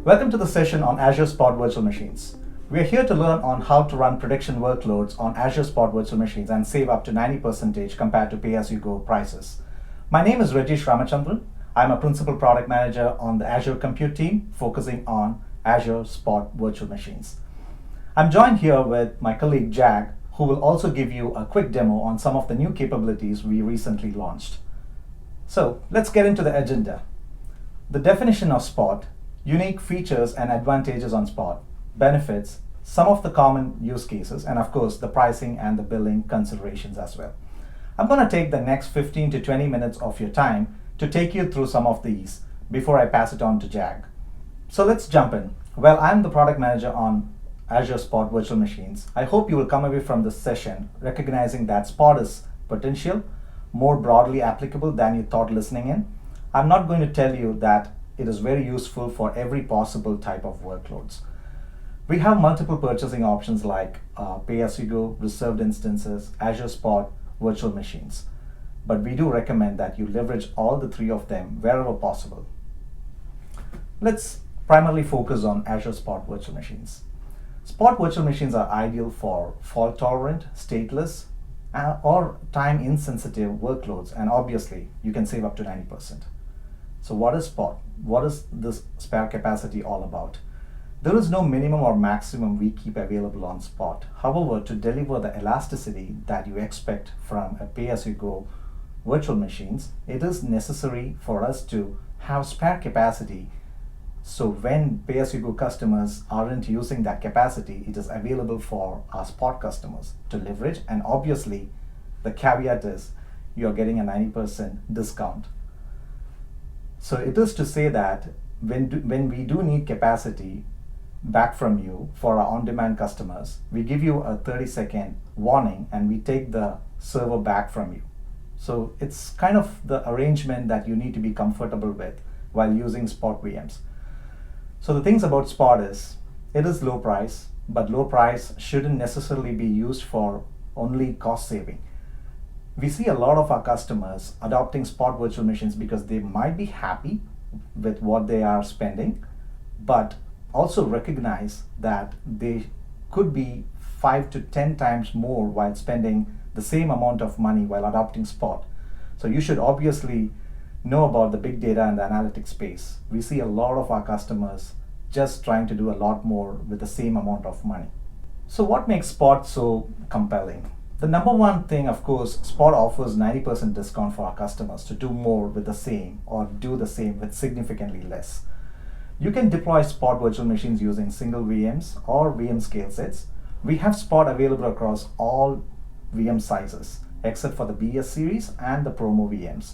Welcome to the session on Azure Spot Virtual Machines. We are here to learn on how to run prediction workloads on Azure Spot Virtual Machines and save up to 90% compared to pay-as-you-go prices. My name is Rajesh Ramachandran. I'm a Principal Product Manager on the Azure Compute team, focusing on Azure Spot Virtual Machines. I'm joined here with my colleague Jag, who will also give you a quick demo on some of the new capabilities we recently launched. So let's get into the agenda. The definition of Spot, unique features and advantages on Spot, benefits, some of the common use cases, and of course the pricing and the billing considerations as well. I'm going to take the next 15 to 20 minutes of your time to take you through some of these before I pass it on to Jag. So let's jump in. Well, I'm the product manager on Azure Spot Virtual Machines. I hope you will come away from this session recognizing that Spot is potential, more broadly applicable than you thought listening in. I'm not going to tell you that it is very useful for every possible type of workloads. We have multiple purchasing options like pay-as-you-go, reserved instances, Azure Spot, virtual machines. But we do recommend that you leverage all the three of them wherever possible. Let's primarily focus on Azure Spot Virtual Machines. Spot virtual machines are ideal for fault-tolerant, stateless, or time-insensitive workloads, and obviously you can save up to 90%. So what is Spot? What is this spare capacity all about? There is no minimum or maximum we keep available on Spot. However, to deliver the elasticity that you expect from a pay-as-you-go virtual machines, it is necessary for us to have spare capacity. So when pay-as-you-go customers aren't using that capacity, it is available for our Spot customers to leverage. And obviously, the caveat is you're getting a 90% discount. So it is to say that when we do need capacity back from you for our on-demand customers, we give you a 30-second warning and we take the server back from you. So it's kind of the arrangement that you need to be comfortable with while using Spot VMs. So the things about Spot is, it is low price, but low price shouldn't necessarily be used for only cost saving. We see a lot of our customers adopting Spot virtual machines because they might be happy with what they are spending, but also recognize that they could be 5 to 10 times more while spending the same amount of money while adopting Spot. So you should obviously know about the big data and the analytics space. We see a lot of our customers just trying to do a lot more with the same amount of money. So what makes Spot so compelling? The number one thing, of course, Spot offers 90% discount for our customers to do more with the same or do the same with significantly less. You can deploy Spot virtual machines using single VMs or VM scale sets. We have Spot available across all VM sizes except for the BS series and the promo VMs.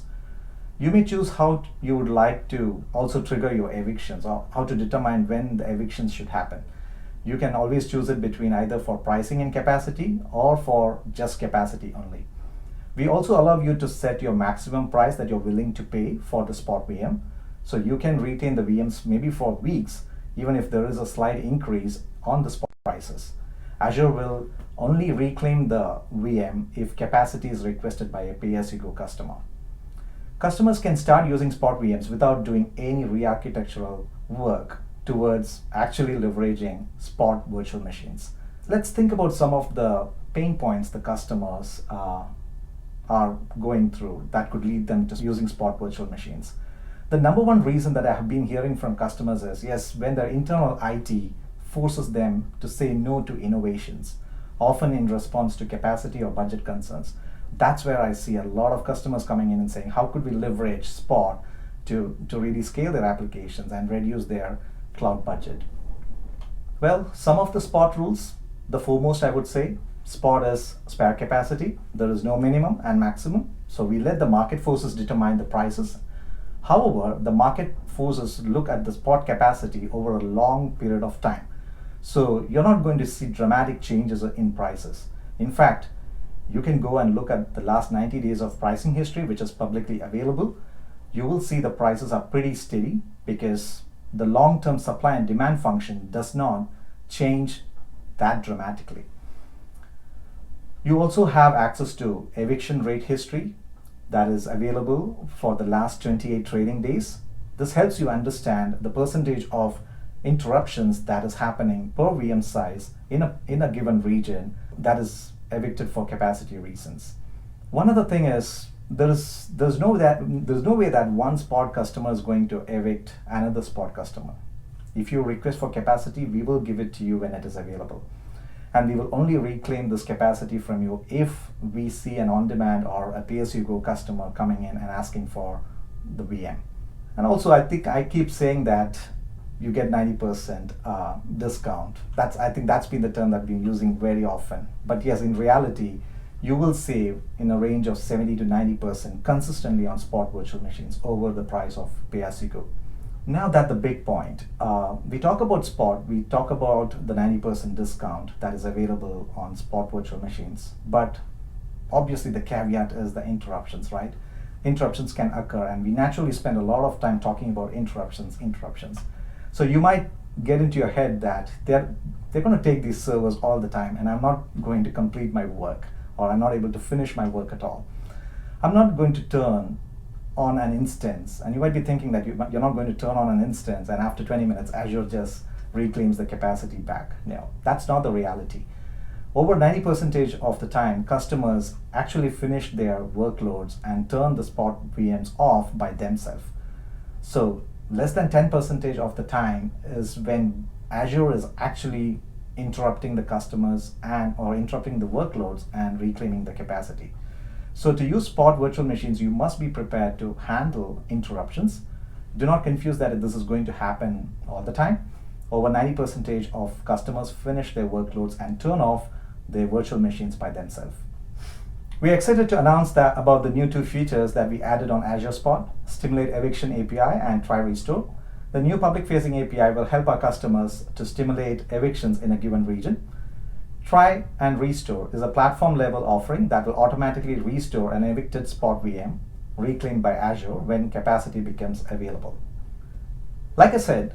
You may choose how you would like to also trigger your evictions or how to determine when the evictions should happen. You can always choose it between either for pricing and capacity or for just capacity only. We also allow you to set your maximum price that you're willing to pay for the Spot VM. So you can retain the VMs maybe for weeks, even if there is a slight increase on the Spot prices. Azure will only reclaim the VM if capacity is requested by a pay-as-you-go customer. Customers can start using Spot VMs without doing any re-architectural work towards actually leveraging Spot virtual machines. Let's think about some of the pain points the customers are going through that could lead them to using Spot virtual machines. The number one reason that I have been hearing from customers is, yes, when their internal IT forces them to say no to innovations, often in response to capacity or budget concerns. That's where I see a lot of customers coming in and saying, how could we leverage Spot to really scale their applications and reduce their cloud budget? Well, some of the Spot rules, the foremost I would say, Spot is spare capacity. There is no minimum and maximum. So we let the market forces determine the prices. However, the market forces look at the Spot capacity over a long period of time. So you're not going to see dramatic changes in prices. In fact, you can go and look at the last 90 days of pricing history, which is publicly available. You will see the prices are pretty steady because the long-term supply and demand function does not change that dramatically. You also have access to eviction rate history that is available for the last 28 trading days. This helps you understand the percentage of interruptions that is happening per VM size in a given region that is evicted for capacity reasons. One other thing is there's no way that one Spot customer is going to evict another Spot customer. If you request for capacity, we will give it to you when it is available. And we will only reclaim this capacity from you if we see an on-demand or a pay-as-you-go customer coming in and asking for the VM. And also, I think I keep saying that you get 90% discount. I think that's been the term that I've been using very often. But yes, in reality, you will save in a range of 70 to 90% consistently on Spot virtual machines over the price of pay-as-you-go. Now that the big point, we talk about Spot, we talk about the 90% discount that is available on Spot virtual machines. But obviously the caveat is the interruptions, right? Interruptions can occur, and we naturally spend a lot of time talking about interruptions. So you might get into your head that they're going to take these servers all the time, and I'm not going to complete my work, or I'm not able to finish my work at all. I'm not going to turn on an instance, and you might be thinking that you're not going to turn on an instance and after 20 minutes Azure just reclaims the capacity back. No, that's not the reality. Over 90% of the time, customers actually finish their workloads and turn the Spot VMs off by themselves. So less than 10% of the time is when Azure is actually interrupting the customers or interrupting the workloads and reclaiming the capacity. So to use Spot virtual machines, you must be prepared to handle interruptions. Do not confuse that this is going to happen all the time. Over 90% of customers finish their workloads and turn off their virtual machines by themselves. We're excited to announce about the new two features that we added on Azure Spot: Stimulate Eviction API and Try Restore. The new public-facing API will help our customers to stimulate evictions in a given region. Try and Restore is a platform-level offering that will automatically restore an evicted Spot VM reclaimed by Azure when capacity becomes available. Like I said,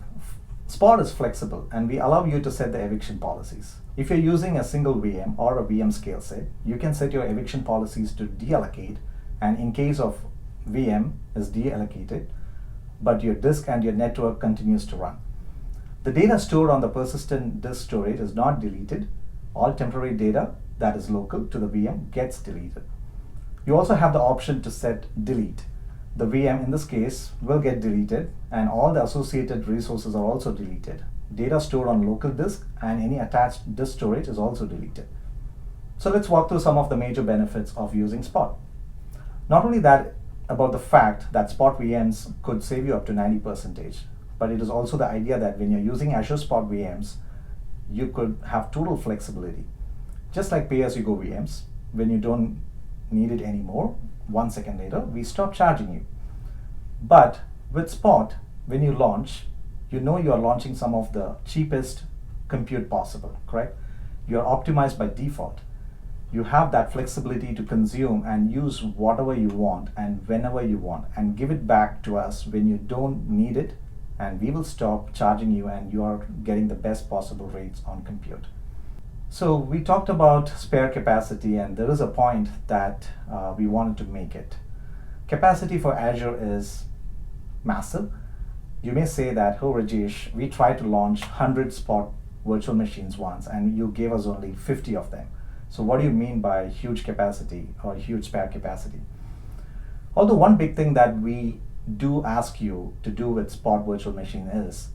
Spot is flexible, and we allow you to set the eviction policies. If you're using a single VM or a VM scale set, you can set your eviction policies to deallocate, and in case of VM is deallocated, but your disk and your network continues to run. The data stored on the persistent disk storage is not deleted. All temporary data that is local to the VM gets deleted. You also have the option to set delete. The VM in this case will get deleted, and all the associated resources are also deleted. Data stored on local disk and any attached disk storage is also deleted. So let's walk through some of the major benefits of using Spot. Not only that, about the fact that Spot VMs could save you up to 90%, but it is also the idea that when you're using Azure Spot VMs, you could have total flexibility. Just like pay-as-you-go VMs, when you don't need it anymore, 1 second later, we stop charging you. But with Spot, when you launch, you know you are launching some of the cheapest compute possible, correct? You are optimized by default. You have that flexibility to consume and use whatever you want and whenever you want, and give it back to us when you don't need it, and we will stop charging you, and you are getting the best possible rates on compute. So we talked about spare capacity, and there is a point that we wanted to make it. Capacity for Azure is massive. You may say that, oh Rajesh, we tried to launch 100 Spot virtual machines once and you gave us only 50 of them. So what do you mean by huge capacity or huge spare capacity? Although one big thing that we do ask you to do with Spot virtual machine is,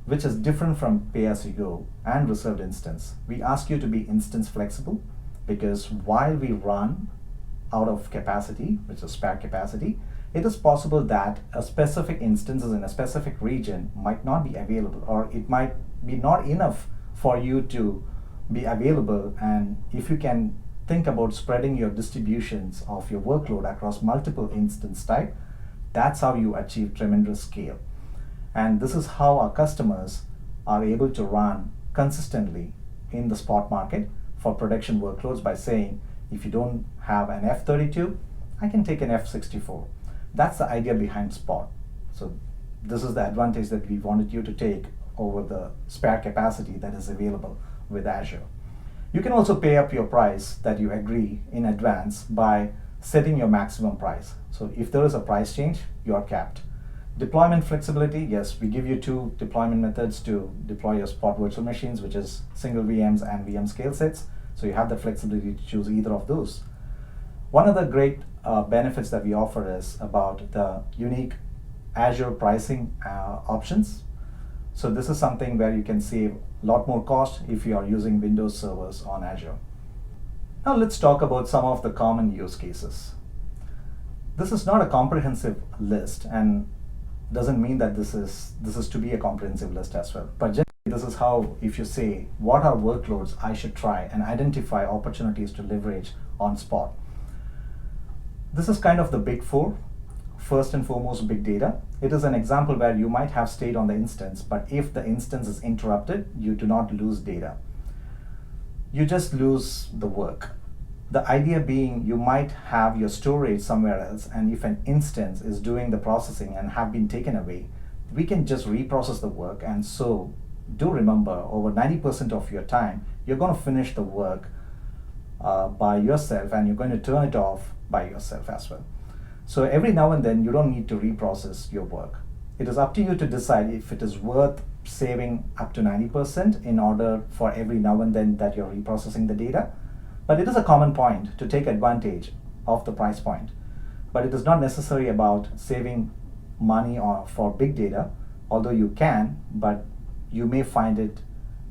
which is different from pay-as-you-go and reserved instance, we ask you to be instance flexible, because while we run out of capacity, which is spare capacity, it is possible that a specific instances in a specific region might not be available, or it might be not enough for you to be available. And if you can think about spreading your distributions of your workload across multiple instance type, that's how you achieve tremendous scale. And this is how our customers are able to run consistently in the Spot market for production workloads by saying, if you don't have an F32, I can take an F64. That's the idea behind Spot. So this is the advantage that we wanted you to take over the spare capacity that is available with Azure. You can also pay up your price that you agree in advance by setting your maximum price. So if there is a price change, you are capped. Deployment flexibility, yes, we give you two deployment methods to deploy your Spot virtual machines, which is single VMs and VM scale sets. So you have the flexibility to choose either of those. One of the great benefits that we offer is about the unique Azure pricing options. So this is something where you can save a lot more cost if you are using Windows servers on Azure. Now let's talk about some of the common use cases. This is not a comprehensive list and doesn't mean that this is to be a comprehensive list as well. But generally, this is how, if you say what are workloads I should try and identify opportunities to leverage on Spot. This is kind of the big four. First and foremost, big data. It is an example where you might have stayed on the instance, but if the instance is interrupted, you do not lose data. You just lose the work. The idea being you might have your storage somewhere else, and if an instance is doing the processing and have been taken away, we can just reprocess the work. And so do remember, over 90% of your time, you're going to finish the work by yourself, and you're going to turn it off by yourself as well. So every now and then, you don't need to reprocess your work. It is up to you to decide if it is worth saving up to 90% in order for every now and then that you're reprocessing the data. But it is a common point to take advantage of the price point. But it is not necessary about saving money for big data, although you can, but you may find it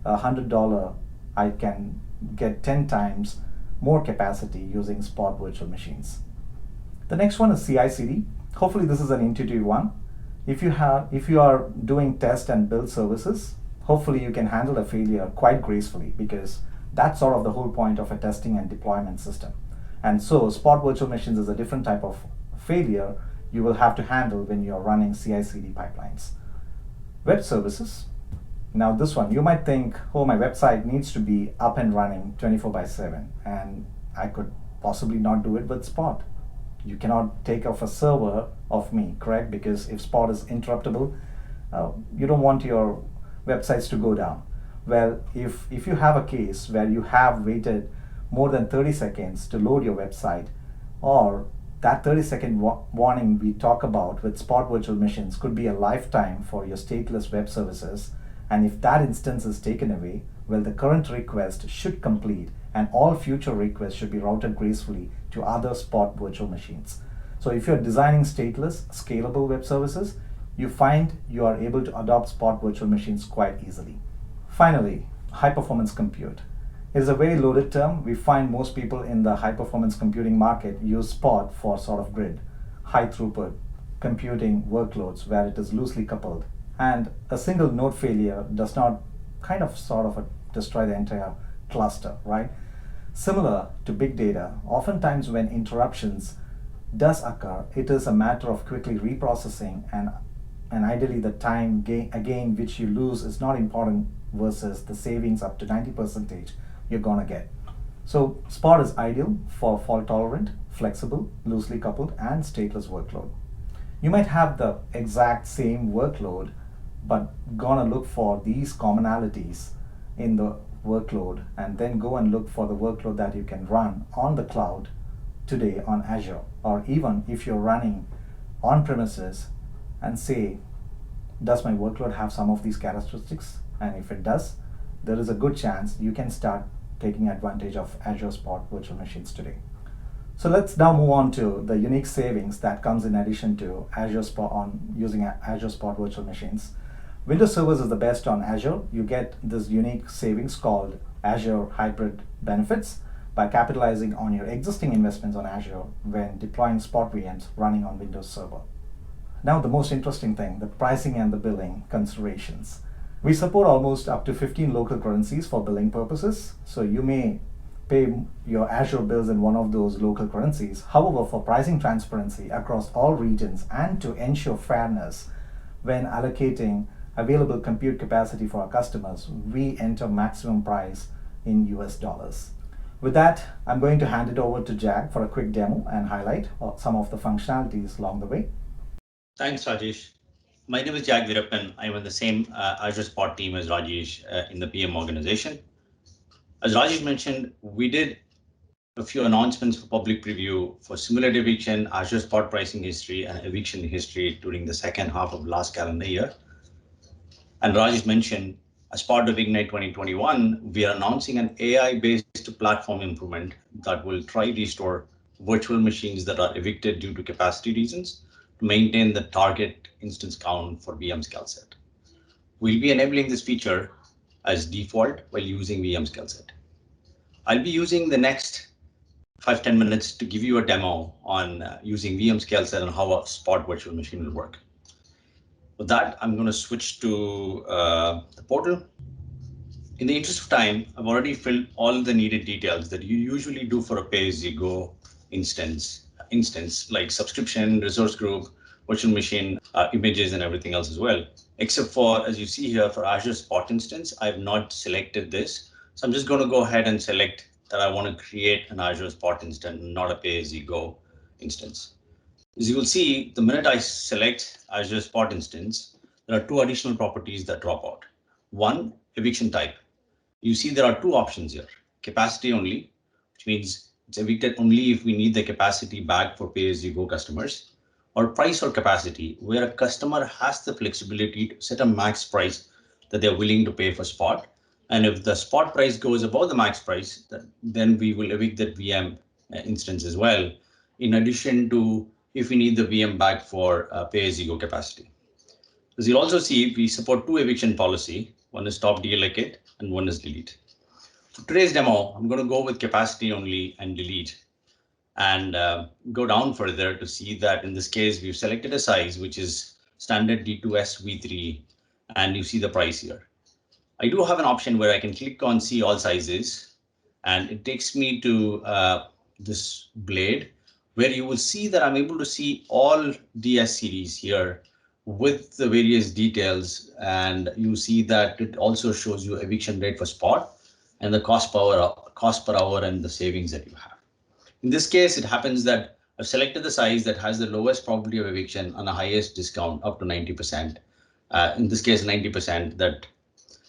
$100, I can get 10 times more capacity using Spot virtual machines. The next one is CI/CD. Hopefully this is an intuitive one. If you are doing test and build services, hopefully you can handle a failure quite gracefully, because that's sort of the whole point of a testing and deployment system. And so Spot virtual machines is a different type of failure you will have to handle when you're running CI/CD pipelines. Web services. Now this one, you might think, oh, my website needs to be up and running 24/7, and I could possibly not do it with Spot. You cannot take off a server of me, correct? Because if Spot is interruptible, you don't want your websites to go down. Well, if you have a case where you have waited more than 30 seconds to load your website, or that 30-second warning we talk about with Spot virtual machines could be a lifetime for your stateless web services, and if that instance is taken away, well, the current request should complete and all future requests should be routed gracefully to other Spot virtual machines. So if you're designing stateless, scalable web services, you find you are able to adopt Spot virtual machines quite easily. Finally, high-performance compute. It is a very loaded term. We find most people in the high-performance computing market use Spot for sort of grid, high-throughput computing workloads where it is loosely coupled. And a single node failure does not destroy the entire cluster, right? Similar to big data, oftentimes when interruptions does occur, it is a matter of quickly reprocessing, and ideally the time again which you lose is not important versus the savings up to 90% you're gonna get. So Spot is ideal for fault tolerant, flexible, loosely coupled, and stateless workload. You might have the exact same workload, but gonna look for these commonalities in the workload and then go and look for the workload that you can run on the cloud today on Azure, or even if you're running on premises and say, does my workload have some of these characteristics? And if it does, there is a good chance you can start taking advantage of Azure Spot virtual machines today. So let's now move on to the unique savings that comes in addition to Azure Spot on using Azure Spot virtual machines. Windows servers is the best on Azure. You get this unique savings called Azure Hybrid Benefits by capitalizing on your existing investments on Azure when deploying Spot VMs running on Windows Server. Now the most interesting thing, the pricing and the billing considerations. We support almost up to 15 local currencies for billing purposes, so you may pay your Azure bills in one of those local currencies. However, for pricing transparency across all regions and to ensure fairness when allocating available compute capacity for our customers, we enter maximum price in US dollars. With that, I'm going to hand it over to Jag for a quick demo and highlight some of the functionalities along the way. Thanks, Rajesh. My name is Jag Virappan. I'm on the same Azure Spot team as Rajesh in the PM organization. As Rajesh mentioned, we did a few announcements for public preview for simulate eviction, Azure Spot pricing history, and eviction history during the second half of last calendar year. And Rajesh mentioned, as part of Ignite 2021, we are announcing an AI-based platform improvement that will try restore virtual machines that are evicted due to capacity reasons to maintain the target instance count for VM scale set. We'll be enabling this feature as default while using VM scale set. I'll be using the next 5-10 minutes to give you a demo on using VM scale set and how a Spot virtual machine will work. With that, I'm going to switch to the portal. In the interest of time, I've already filled all the needed details that you usually do for a pay-as-you-go instance like subscription, resource group, virtual machine, images, and everything else as well. Except for, as you see here, for Azure Spot instance, I've not selected this. So I'm just going to go ahead and select that I want to create an Azure Spot instance, not a pay-as-you-go instance. As you will see, the minute I select Azure Spot instance, there are two additional properties that drop out. One, eviction type. You see there are two options here. Capacity only, which means it's evicted only if we need the capacity back for pay-as-you-go customers, or price or capacity, where a customer has the flexibility to set a max price that they're willing to pay for Spot. And if the Spot price goes above the max price, then we will evict that VM instance as well, in addition to if we need the VM back for pay-as-you-go capacity. As you'll also see, we support two eviction policy. One is stop deallocate and one is delete. For today's demo, I'm going to go with capacity only and delete, and go down further to see that in this case, we've selected a size, which is standard D2S V3, and you see the price here. I do have an option where I can click on see all sizes, and it takes me to this blade where you will see that I'm able to see all DS series here with the various details, and you see that it also shows you eviction rate for Spot and the cost per hour and the savings that you have. In this case, it happens that I've selected the size that has the lowest probability of eviction and the highest discount up to 90%. In this case, 90%.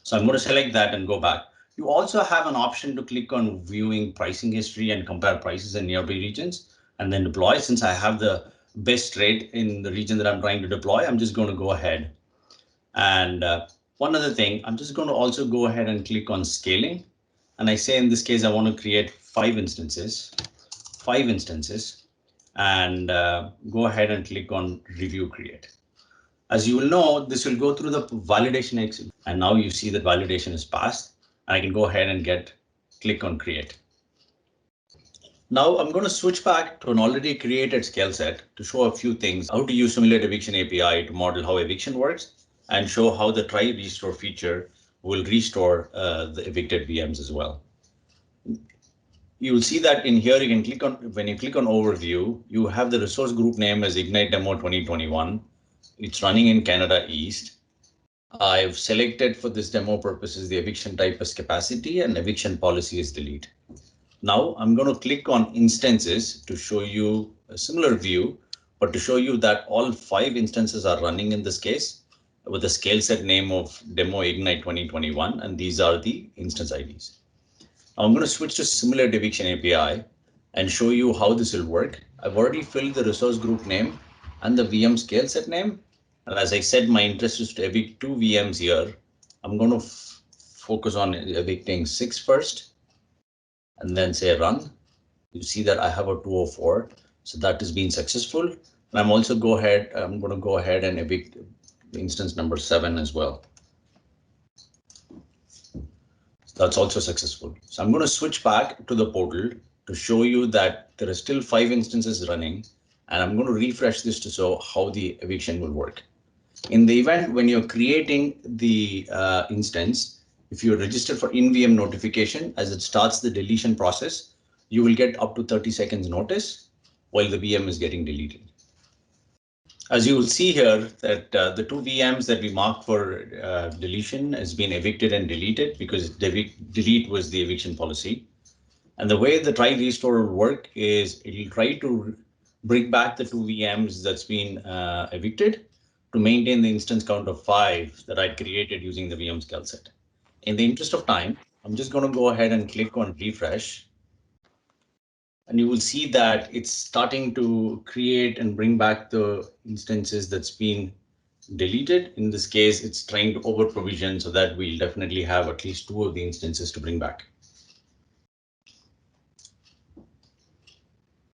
So I'm going to select that and go back. You also have an option to click on viewing pricing history and compare prices in nearby regions and then deploy. Since I have the best rate in the region that I'm trying to deploy, I'm just going to go ahead. And one other thing, I'm just going to also go ahead and click on scaling. And I say in this case, I want to create five instances, and go ahead and click on review create. As you will know, this will go through the validation exit, and now you see that validation is passed, and I can go ahead and click on create. Now I'm going to switch back to an already created scale set to show a few things, how to use Simulate Eviction API to model how eviction works, and show how the try restore feature will restore the evicted VMs as well. You will see that in here, you can click on, when you click on overview, you have the resource group name as Ignite Demo 2021. It's running in Canada East. I've selected for this demo purposes the eviction type as capacity and eviction policy is delete. Now I'm going to click on instances to show you a similar view, but to show you that all five instances are running in this case with the scale set name of Demo Ignite 2021, and these are the instance IDs. Now I'm going to switch to Simulate Eviction API and show you how this will work. I've already filled the resource group name and the VM scale set name. And as I said, my interest is to evict two VMs here. I'm going to focus on evicting 6 first and then say run. You see that I have a 204. So that has been successful. And I'm going to go ahead and evict instance number 7 as well. That's also successful. So I'm going to switch back to the portal to show you that there are still 5 instances running, and I'm going to refresh this to show how the eviction will work. In the event when you're creating the instance, if you register for in-VM notification as it starts the deletion process, you will get up to 30 seconds notice while the VM is getting deleted. As you will see here that the two VMs that we marked for deletion has been evicted and deleted because delete was the eviction policy. And the way the try restore will work is it will try to bring back the two VMs that's been evicted to maintain the instance count of 5 that I created using the VM scale set. In the interest of time, I'm just going to go ahead and click on refresh. And you will see that it's starting to create and bring back the instances that's been deleted. In this case, it's trying to over provision so that we'll definitely have at least 2 of the instances to bring back.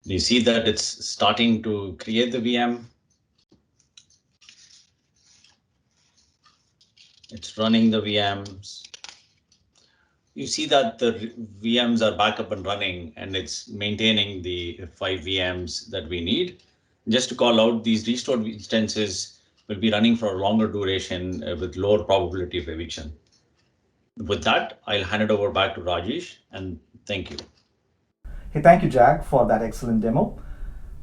You see that it's starting to create the VM. It's running the VMs. You see that the VMs are back up and running, and it's maintaining the 5 VMs that we need. Just to call out, these restored instances will be running for a longer duration with lower probability of eviction. With that, I'll hand it over back to Rajesh, and thank you. Hey, thank you, Jack, for that excellent demo.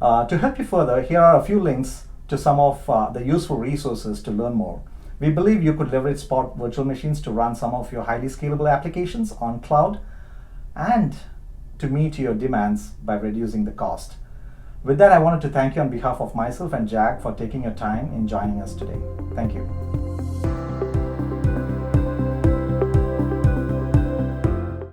To help you further, here are a few links to some of the useful resources to learn more. We believe you could leverage Spot virtual machines to run some of your highly scalable applications on cloud and to meet your demands by reducing the cost. With that, I wanted to thank you on behalf of myself and Jack for taking your time in joining us today. Thank you.